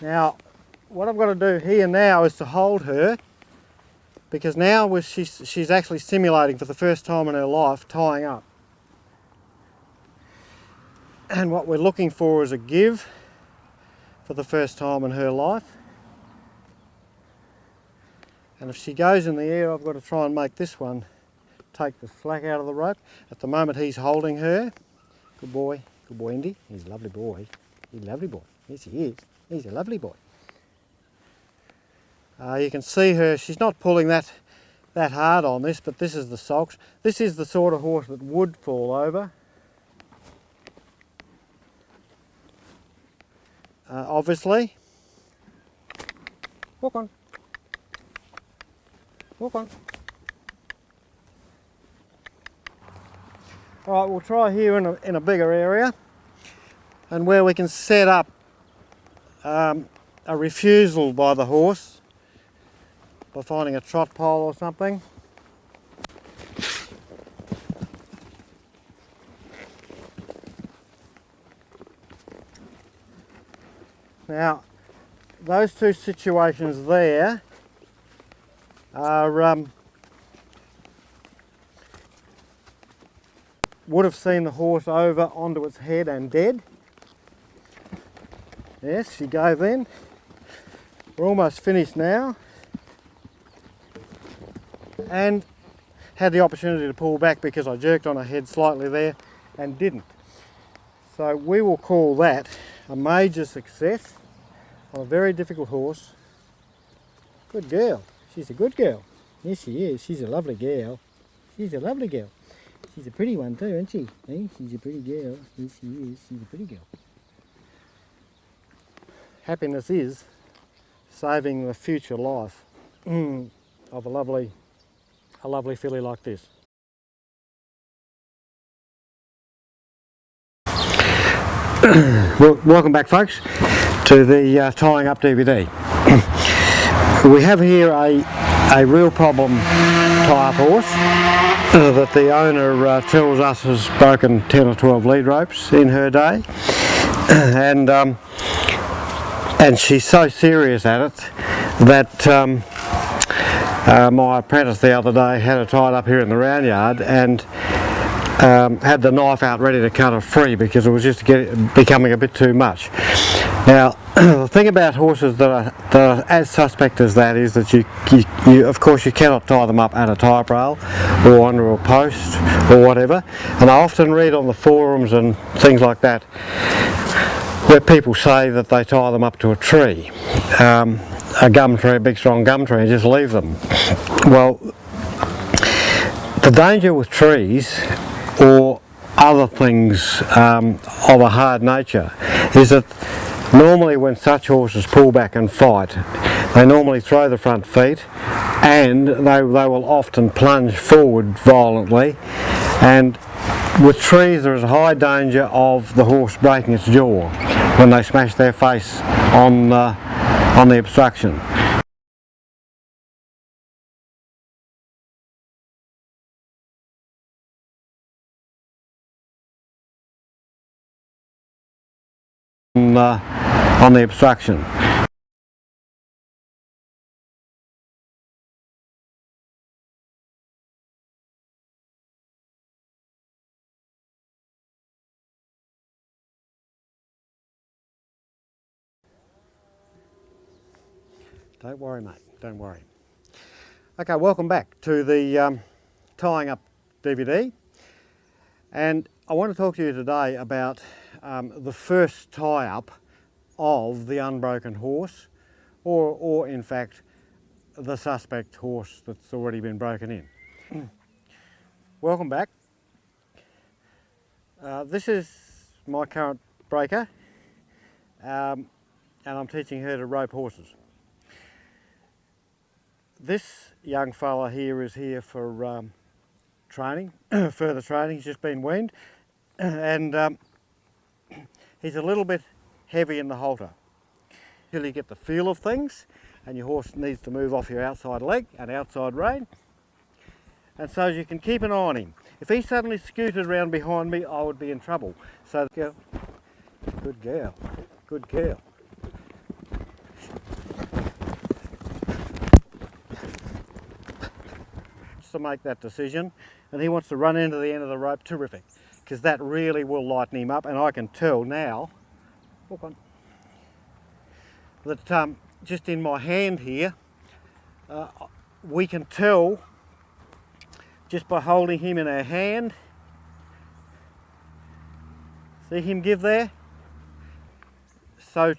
Now, what I've got to do here now is to hold her, because now she's actually simulating for the first time in her life tying up. And what we're looking for is a give for the first time in her life. And if she goes in the air, I've got to try and make this one take the slack out of the rope. At the moment he's holding her. Good boy, Indy. He's a lovely boy. He's a lovely boy. Yes, he is. He's a lovely boy. You can see her, she's not pulling that hard on this, but this is the sulks. This is the sort of horse that would fall over. Obviously. Walk on. Walk on. All right, we'll try here in a bigger area, and where we can set up a refusal by the horse by finding a trot pole or something. Now, those two situations there are would have seen the horse over onto its head and dead. Yes, she gave in. We're almost finished now. And had the opportunity to pull back because I jerked on her head slightly there and didn't. So we will call that a major success on a very difficult horse. Good girl. She's a good girl. Yes, she is. She's a lovely girl. She's a lovely girl. She's a pretty one too, isn't she? Hey, she's a pretty girl. Yes, she is. She's a pretty girl. Happiness is saving the future life of a lovely filly like this. Well, welcome back, folks, to the tying up DVD. We have here a real problem tie-up horse that the owner tells us has broken 10 or 12 lead ropes in her day, and she's so serious at it that my apprentice the other day had her tied up here in the round yard and had the knife out ready to cut her free because it was just becoming a bit too much. Now, the thing about horses that are as suspect as that is that you of course you cannot tie them up at a type rail or under a post or whatever. And I often read on the forums and things like that where people say that they tie them up to a tree, a gum tree, a big strong gum tree, and just leave them. Well, the danger with trees or other things of a hard nature is that normally when such horses pull back and fight, they normally throw the front feet and they will often plunge forward violently, and with trees there is a high danger of the horse breaking its jaw when they smash their face on the obstruction. On the obstruction. Don't worry, mate, don't worry. Okay, welcome back to the tying up DVD, and I want to talk to you today about the first tie-up of the unbroken horse, or in fact the suspect horse that's already been broken in. Welcome back. This is my current breaker, and I'm teaching her to rope horses. This young fella here is here for training, further training. He's just been weaned, and he's a little bit heavy in the halter. Till you get the feel of things, and your horse needs to move off your outside leg and outside rein, and so you can keep an eye on him. If he suddenly scooted around behind me, I would be in trouble. So, good girl, good girl. to make that decision and he wants to run into the end of the rope, terrific, because that really will lighten him up. And I can tell now, walk on, that just in my hand here, we can tell just by holding him in our hand. See him give there? So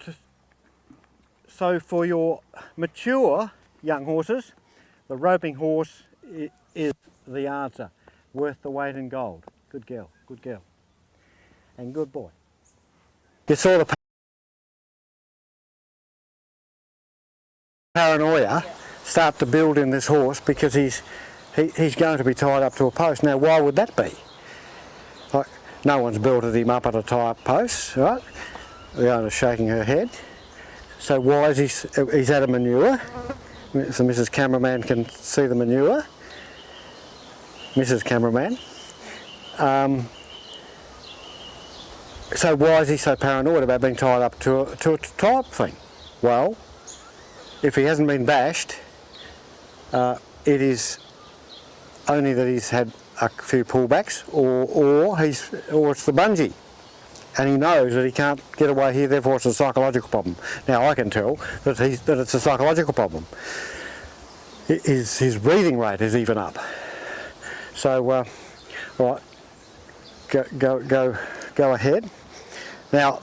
for your mature young horses, the roping horse is the answer. Worth the weight in gold. Good girl, and good boy. You saw the paranoia start to build in this horse because he's going to be tied up to a post. Now, why would that be? Like, no one's belted him up at a tie-up post, right? The owner's shaking her head. So why is he's at a manure? So Mrs. Cameraman can see the manure. Mrs. Cameraman. So why is he so paranoid about being tied up to a tie-up thing? Well, if he hasn't been bashed, it is only that he's had a few pullbacks, or it's the bungee, and he knows that he can't get away here. Therefore, it's a psychological problem. Now I can tell that it's a psychological problem. His breathing rate is even up. So, right, go ahead. Now,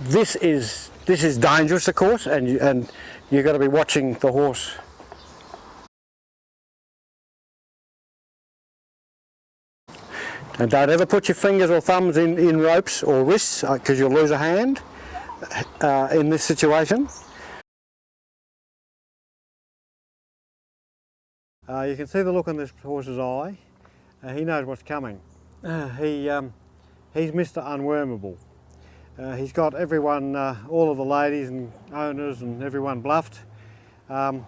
this is dangerous, of course, and you've got to be watching the horse. And don't ever put your fingers or thumbs in ropes or wrists, because you'll lose a hand in this situation. You can see the look in this horse's eye. He knows what's coming. He's Mr. Unwormable. He's got everyone, all of the ladies and owners and everyone bluffed. And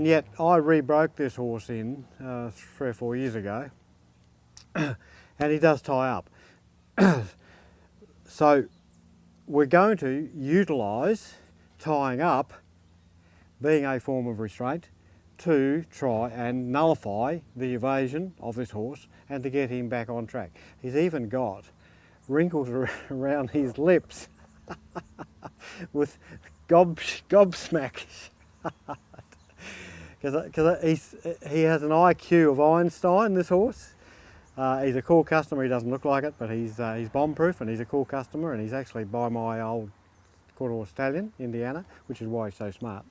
yet I rebroke this horse in 3 or 4 years ago. And he does tie up. So we're going to utilise tying up being a form of restraint to try and nullify the evasion of this horse and to get him back on track. He's even got wrinkles around his lips with gobsmacks. Because he has an IQ of Einstein, this horse. He's a cool customer. He doesn't look like it, but he's bomb-proof, and he's a cool customer, and he's actually by my old quarter stallion, Indiana, which is why he's so smart.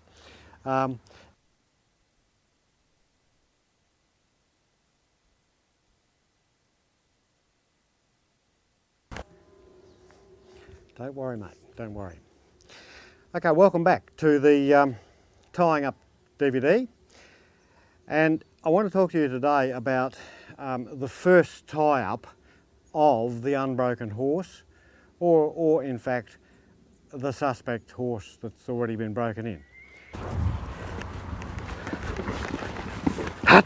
Don't worry, mate, don't worry. Okay, welcome back to the tying up DVD, and I want to talk to you today about the first tie-up of the unbroken horse, or in fact the suspect horse that's already been broken in. Hut!